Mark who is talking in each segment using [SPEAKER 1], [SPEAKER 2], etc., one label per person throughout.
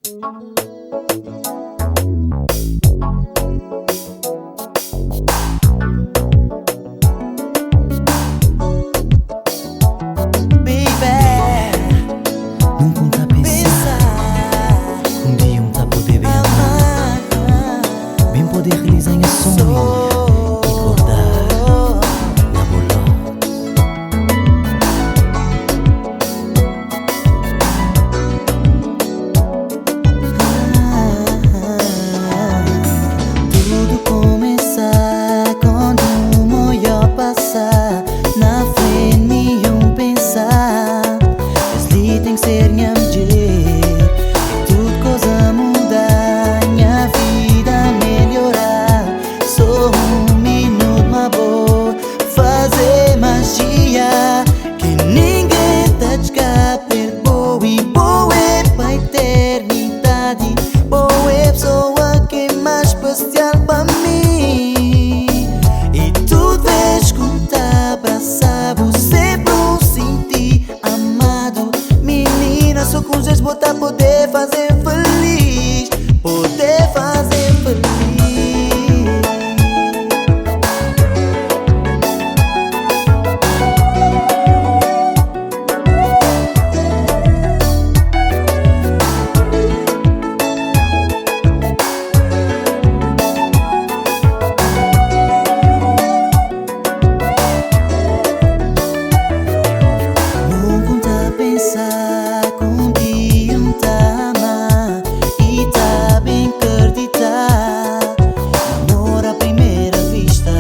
[SPEAKER 1] Poder realizar em sonho e acordar na bolota.
[SPEAKER 2] Tudo começa quando o melhor passar na frente nenhum pensar. Desli tem que ser minha mulher, tudo coisa muda, minha vida melhorar. Só minuto mas vou fazer magia que ninguém tá de escapar. Boa e boa é pra eternidade. Boa é a pessoa que é mais especial pra mim. E tu vês como tá abraçar, você não sentir amado. Menina, só com jeito botar poder fazer feliz, poder fazer feliz. Com um dia tá amar e tá bem acreditar. Amor à primeira vista,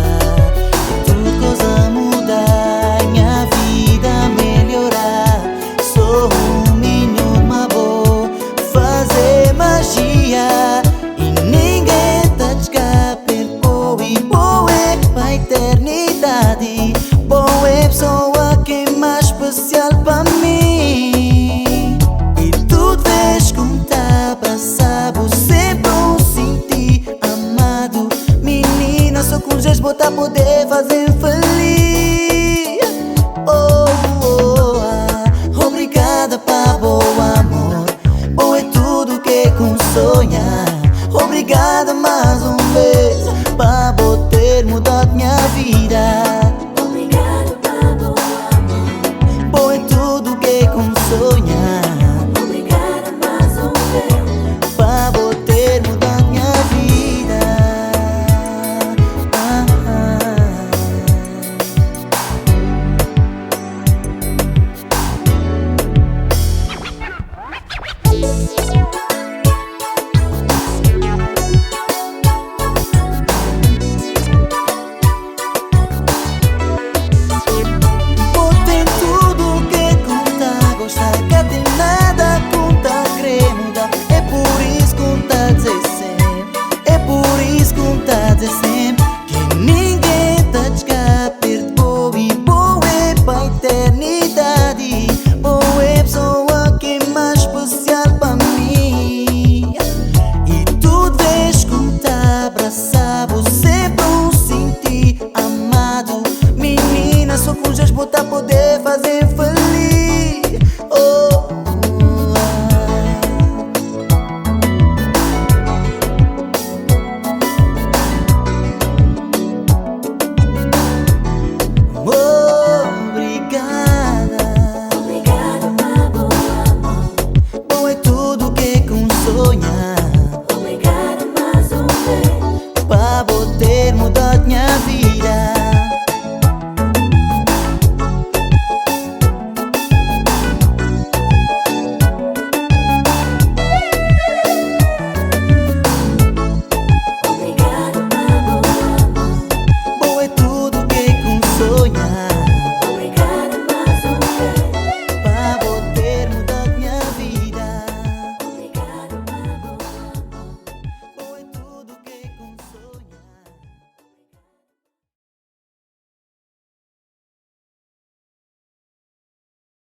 [SPEAKER 2] tudo coisa mudar, minha vida melhorar. Só minuto mas vou fazer magia e ninguém tá de escapar. Boa e boa é pra eternidade. Boa é a pessoa que é mais especial pra mim. Botar poder fazer feliz. Obrigada para bom amor. Bom é tudo que com sonhar. Obrigada.